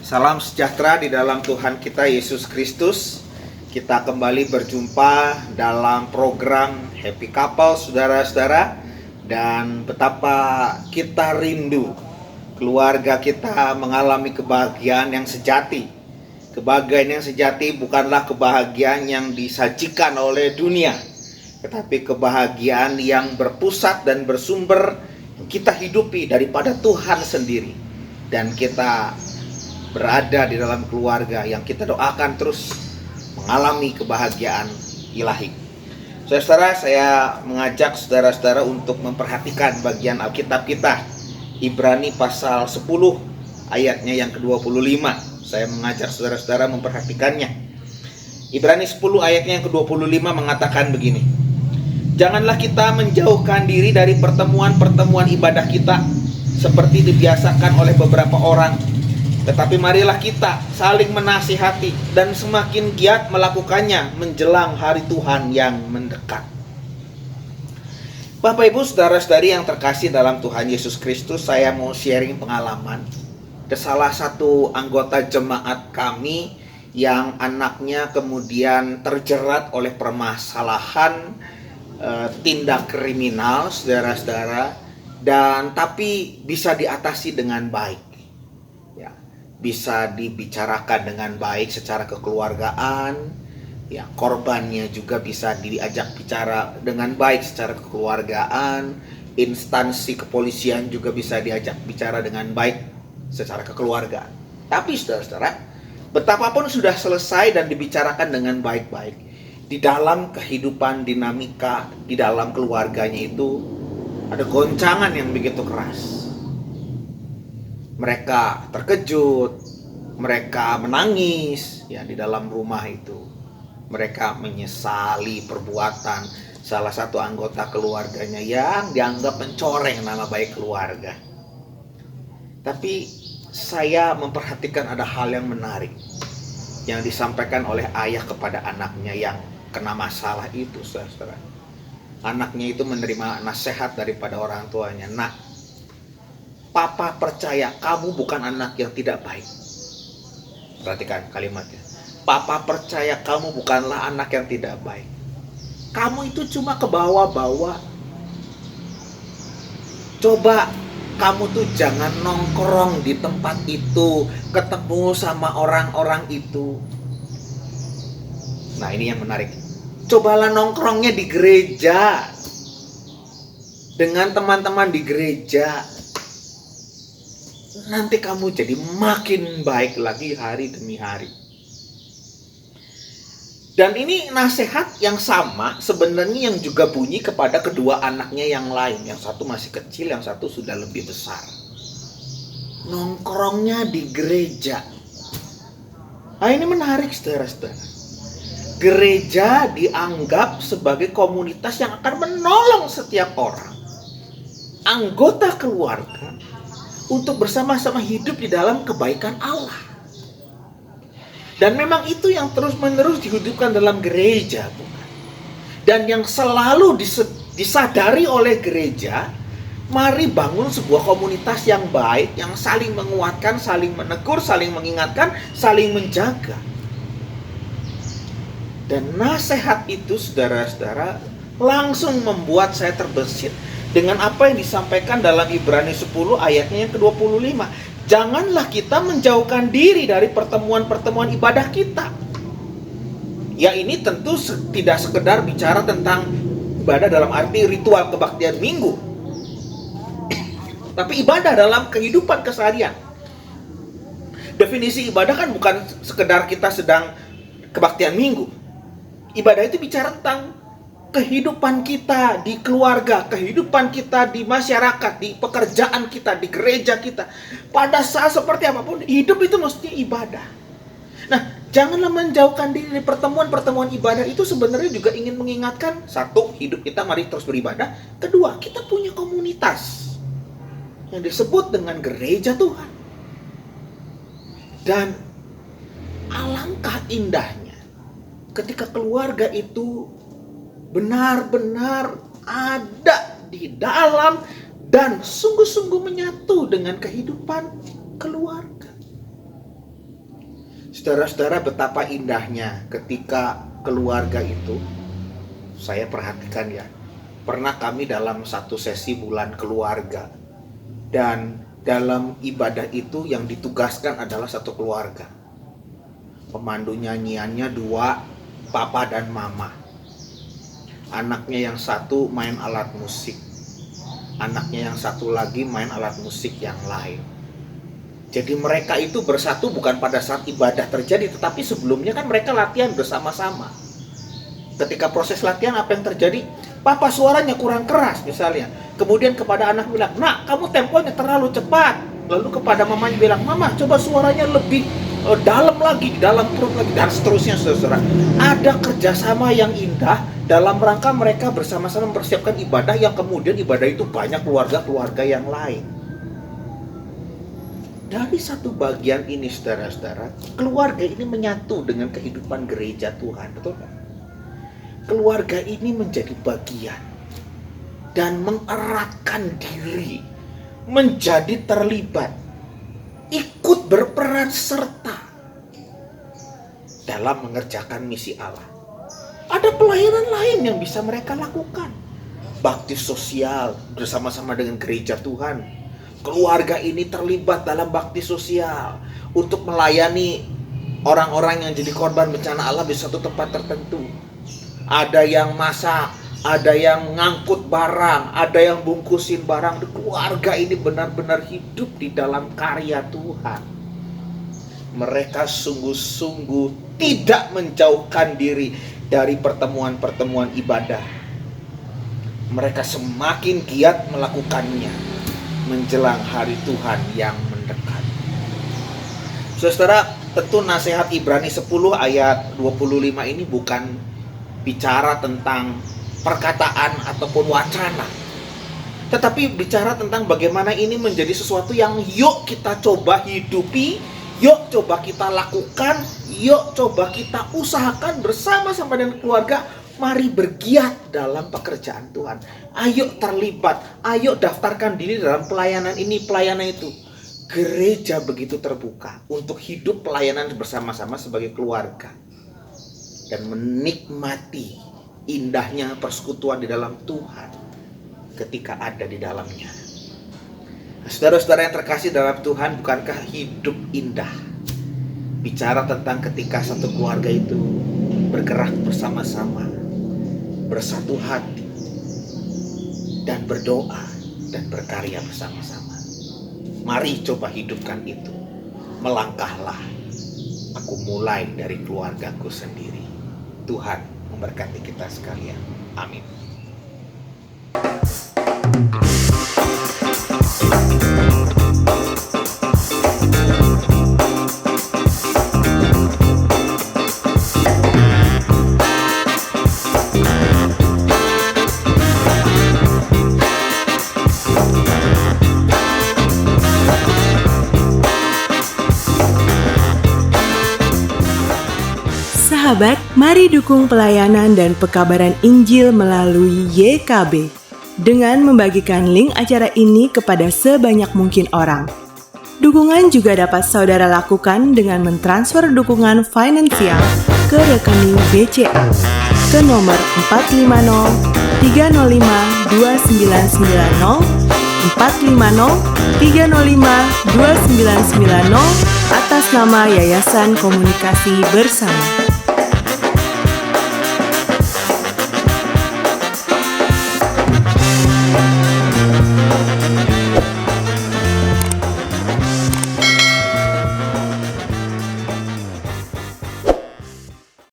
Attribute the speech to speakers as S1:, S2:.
S1: Salam sejahtera di dalam Tuhan kita Yesus Kristus. Kita kembali berjumpa dalam program Happy Couple, saudara-saudara. Dan betapa kita rindu keluarga kita mengalami kebahagiaan yang sejati. Kebahagiaan yang sejati bukanlah kebahagiaan yang disajikan oleh dunia, tetapi kebahagiaan yang berpusat dan bersumber kita hidupi daripada Tuhan sendiri. Dan kita berada di dalam keluarga yang kita doakan terus mengalami kebahagiaan ilahi. Saudara-saudara, saya mengajak saudara-saudara untuk memperhatikan bagian Alkitab kita, Ibrani pasal 10 ayatnya yang ke-25. Saya mengajak saudara-saudara memperhatikannya. Ibrani 10 ayatnya yang ke-25 mengatakan begini: janganlah kita menjauhkan diri dari pertemuan-pertemuan ibadah kita seperti dibiasakan oleh beberapa orang, tetapi marilah kita saling menasihati dan semakin giat melakukannya menjelang hari Tuhan yang mendekat. Bapak Ibu saudara-saudari yang terkasih dalam Tuhan Yesus Kristus, saya mau sharing pengalaman ke salah satu anggota jemaat kami yang anaknya kemudian terjerat oleh permasalahan tindak kriminal, saudara-saudara, dan tapi bisa diatasi dengan baik. Bisa dibicarakan dengan baik secara kekeluargaan, ya, korbannya juga bisa diajak bicara dengan baik secara kekeluargaan, instansi kepolisian juga bisa diajak bicara dengan baik secara kekeluargaan. Tapi saudara-saudara, betapapun sudah selesai dan dibicarakan dengan baik-baik, di dalam kehidupan dinamika di dalam keluarganya itu ada goncangan yang begitu keras. Mereka terkejut, mereka menangis ya di dalam rumah itu. Mereka menyesali perbuatan salah satu anggota keluarganya yang dianggap mencoreng nama baik keluarga. Tapi saya memperhatikan ada hal yang menarik yang disampaikan oleh ayah kepada anaknya yang kena masalah itu, saudara. Anaknya itu menerima nasihat daripada orang tuanya. Nak, Papa percaya kamu bukan anak yang tidak baik. Perhatikan kalimatnya. Papa percaya kamu bukanlah anak yang tidak baik. Kamu itu cuma kebawa-bawa. Coba kamu tuh jangan nongkrong di tempat itu, ketemu sama orang-orang itu. Nah, ini yang menarik. Cobalah nongkrongnya di gereja, dengan teman-teman di gereja. Nanti kamu jadi makin baik lagi hari demi hari. Dan ini nasihat yang sama sebenarnya yang juga bunyi kepada kedua anaknya yang lain. Yang satu masih kecil, yang satu sudah lebih besar. Nongkrongnya di gereja. Nah, ini menarik, saudara-saudara. Gereja dianggap sebagai komunitas yang akan menolong setiap orang, anggota keluarga, untuk bersama-sama hidup di dalam kebaikan Allah. Dan memang itu yang terus-menerus dihidupkan dalam gereja, bukan? Dan yang selalu disadari oleh gereja, mari bangun sebuah komunitas yang baik, yang saling menguatkan, saling menegur, saling mengingatkan, saling menjaga. Dan nasihat itu, saudara-saudara, langsung membuat saya terbesit dengan apa yang disampaikan dalam Ibrani 10 ayatnya yang ke-25. Janganlah kita menjauhkan diri dari pertemuan-pertemuan ibadah kita. Ya, ini tentu tidak sekedar bicara tentang ibadah dalam arti ritual kebaktian minggu, tapi ibadah dalam kehidupan keseharian. Definisi ibadah kan bukan sekedar kita sedang kebaktian minggu. Ibadah itu bicara tentang kehidupan kita di keluarga, kehidupan kita di masyarakat, di pekerjaan kita, di gereja kita. Pada saat seperti apapun, hidup itu mestinya ibadah. Nah, janganlah menjauhkan diri dari pertemuan-pertemuan ibadah itu sebenarnya juga ingin mengingatkan, satu, hidup kita mari terus beribadah. Kedua, kita punya komunitas yang disebut dengan gereja Tuhan. Dan alangkah indahnya ketika keluarga itu benar-benar ada di dalam dan sungguh-sungguh menyatu dengan kehidupan keluarga. Saudara-saudara, betapa indahnya ketika keluarga itu, saya perhatikan ya, pernah kami dalam satu sesi bulan keluarga, dan dalam ibadah itu yang ditugaskan adalah satu keluarga. Pemandu nyanyiannya 2, papa dan mama. Anaknya yang satu main alat musik, anaknya yang satu lagi main alat musik yang lain. Jadi mereka itu bersatu bukan pada saat ibadah terjadi, tetapi sebelumnya kan mereka latihan bersama-sama. Ketika proses latihan, apa yang terjadi? Papa suaranya kurang keras misalnya. Kemudian kepada anak bilang, "Nak, kamu temponya terlalu cepat." Lalu kepada mamanya bilang, "Mama, coba suaranya lebih dalam lagi, dalam perut lagi," dan seterusnya, saudara. Ada kerjasama yang indah dalam rangka mereka bersama-sama mempersiapkan ibadah, yang kemudian ibadah itu banyak keluarga-keluarga yang lain. Dari satu bagian ini, saudara-saudara, keluarga ini menyatu dengan kehidupan gereja Tuhan, betul kan? Keluarga ini menjadi bagian dan mengeratkan diri, menjadi terlibat, ikut berperan serta dalam mengerjakan misi Allah. Ada pelayanan lain yang bisa mereka lakukan. Bakti sosial bersama-sama dengan gereja Tuhan. Keluarga ini terlibat dalam bakti sosial untuk melayani orang-orang yang jadi korban bencana alam di satu tempat tertentu. Ada yang masak, ada yang ngangkut barang, ada yang bungkusin barang. Keluarga ini benar-benar hidup di dalam karya Tuhan. Mereka sungguh-sungguh tidak menjauhkan diri dari pertemuan-pertemuan ibadah. Mereka semakin giat melakukannya menjelang hari Tuhan yang mendekat. Saudara, tentu nasihat Ibrani 10 ayat 25 ini bukan bicara tentang perkataan ataupun wacana, tetapi bicara tentang bagaimana ini menjadi sesuatu yang yuk kita coba hidupi, yuk coba kita lakukan, yuk coba kita usahakan bersama-sama dengan keluarga. Mari bergiat dalam pekerjaan Tuhan. Ayo terlibat, ayo daftarkan diri dalam pelayanan ini, pelayanan itu. Gereja begitu terbuka untuk hidup pelayanan bersama-sama sebagai keluarga. Dan menikmati indahnya persekutuan di dalam Tuhan ketika ada di dalamnya. Saudara-saudara yang terkasih dalam Tuhan, bukankah hidup indah? Bicara tentang ketika satu keluarga itu bergerak bersama-sama, bersatu hati, dan berdoa dan berkarya bersama-sama. Mari coba hidupkan itu. Melangkahlah. Aku mulai dari keluargaku sendiri. Tuhan memberkati kita sekalian. Amin.
S2: Sahabat, mari dukung pelayanan dan pekabaran Injil melalui YKB dengan membagikan link acara ini kepada sebanyak mungkin orang. Dukungan juga dapat saudara lakukan dengan mentransfer dukungan finansial ke rekening BCA ke nomor 450 305 2990 450 305 2990 atas nama Yayasan Komunikasi Bersama.